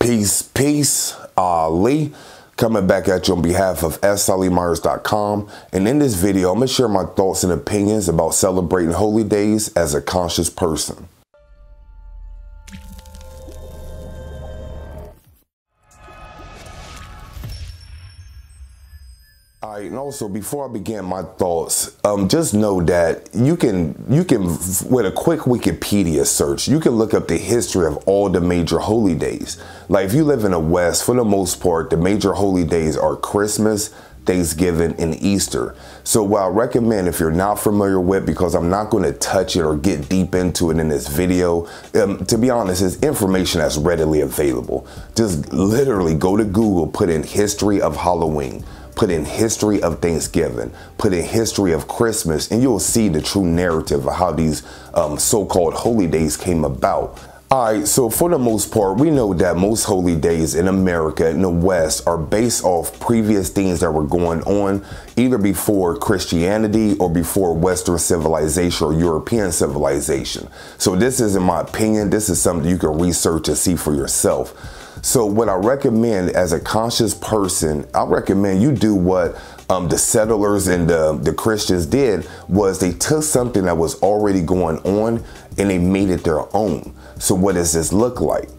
Peace, Ali. Coming back at you on behalf of salymyers.com. And in this video, I'm going to share my thoughts and opinions about celebrating holy days as a conscious person. All right, and also before I begin my thoughts, just know that you can with a quick Wikipedia search, you can look up the history of all the major holy days. Like if you live in the West, for the most part, the major holy days are Christmas, Thanksgiving, and Easter. So what I recommend, if you're not familiar with, because I'm not going to touch it or get deep into it in this video, to be honest, it's information that's readily available. Just literally go to Google, put in history of Halloween, put in history of Thanksgiving, put in history of Christmas, and you'll see the true narrative of how these so-called holy days came about. All right, so for the most part, we know that most holy days in America, in the West, are based off previous things that were going on either before Christianity or before Western civilization or European civilization. So this is, in my opinion, this is something you can research and see for yourself. So what I recommend as a conscious person, I recommend you do what the settlers and the Christians did, was they took something that was already going on and they made it their own. So what does this look like?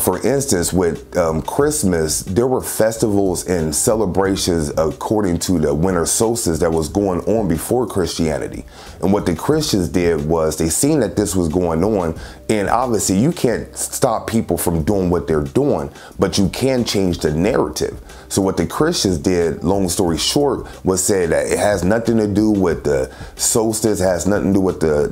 For instance, with Christmas, there were festivals and celebrations according to the winter solstice that was going on before Christianity. And what the Christians did was they seen that this was going on, and obviously you can't stop people from doing what they're doing, but you can change the narrative. So what the Christians did, long story short, was say that it has nothing to do with the solstice, has nothing to do with the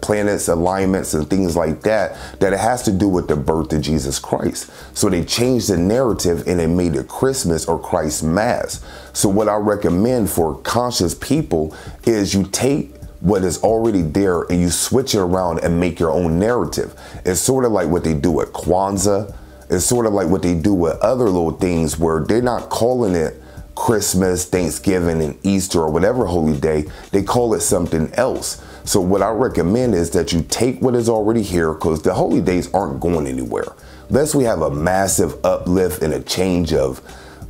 planets alignments and things like that, that it has to do with the birth of Jesus Christ. So they changed the narrative and they made it Christmas or Christ Mass. So what I recommend for conscious people is you take what is already there and you switch it around and make your own narrative. It's sort of like what they do at Kwanzaa. It's sort of like what they do with other little things where they're not calling it Christmas, Thanksgiving, and Easter or whatever holy day. They call it something else. So what I recommend is that you take what is already here, because the holy days aren't going anywhere. Unless we have a massive uplift and a change of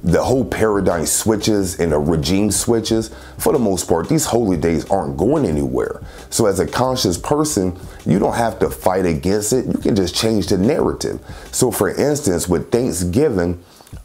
the whole paradigm switches and the regime switches, for the most part, these holy days aren't going anywhere. So as a conscious person, you don't have to fight against it. You can just change the narrative. So for instance, with Thanksgiving,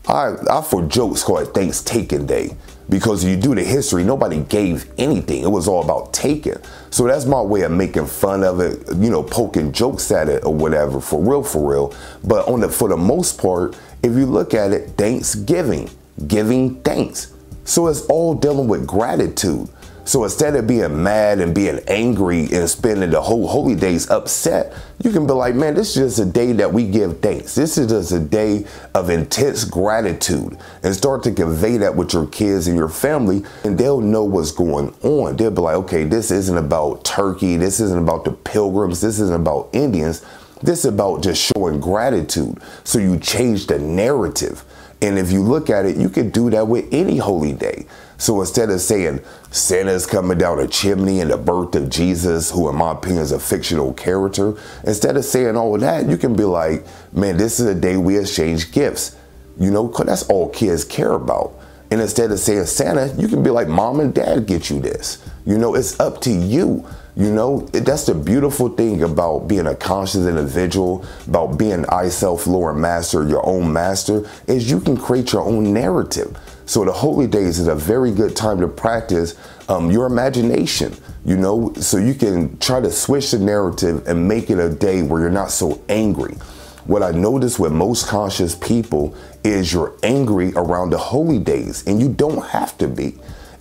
I for jokes call it Thanks-Taking Day, because you do the history, nobody gave anything. It was all about taking. So that's my way of making fun of it, you know, poking jokes at it or whatever, for real. But for the most part, if you look at it, Thanksgiving, giving thanks. So it's all dealing with gratitude. So instead of being mad and being angry and spending the whole holy days upset, you can be like, man, this is just a day that we give thanks. This is just a day of intense gratitude, and start to convey that with your kids and your family, and they'll know what's going on. They'll be like, okay, this isn't about turkey. This isn't about the pilgrims. This isn't about Indians. This is about just showing gratitude. So you change the narrative. And if you look at it, you can do that with any holy day. So instead of saying Santa's coming down a chimney and the birth of Jesus, who in my opinion is a fictional character, instead of saying all of that, you can be like, man, this is a day we exchange gifts. You know, 'cause that's all kids care about. And instead of saying Santa, you can be like, mom and dad get you this. You know, it's up to you. You know, that's the beautiful thing about being a conscious individual, about being I-self, Lord, master, your own master, is you can create your own narrative. So the holy days is a very good time to practice your imagination, you know, so you can try to switch the narrative and make it a day where you're not so angry. What I notice with most conscious people is you're angry around the holy days, and you don't have to be.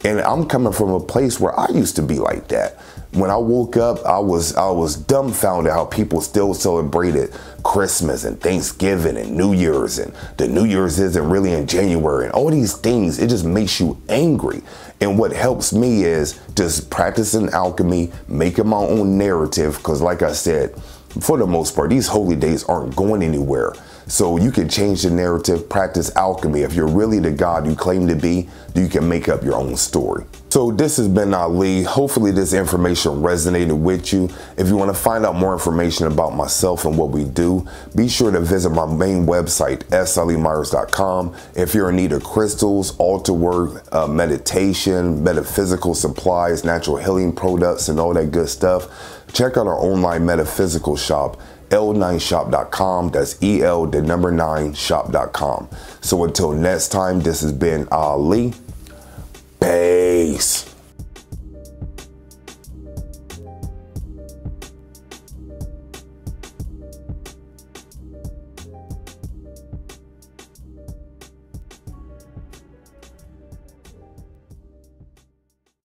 And I'm coming from a place where I used to be like that. When I woke up, I was dumbfounded how people still celebrated Christmas and Thanksgiving and New Year's, and the New Year's isn't really in January, and all these things. It just makes you angry. And what helps me is just practicing alchemy, making my own narrative, because like I said, for the most part, these holy days aren't going anywhere. So you can change the narrative, practice alchemy. If you're really the God you claim to be, you can make up your own story. So this has been Ali. Hopefully this information resonated with you. If you want to find out more information about myself and what we do, be sure to visit my main website, slemyers.com. If you're in need of crystals, altar work, meditation, metaphysical supplies, natural healing products, and all that good stuff, check out our online metaphysical shop, l9shop.com. That's el9shop.com. So until next time, this has been Ali. Peace.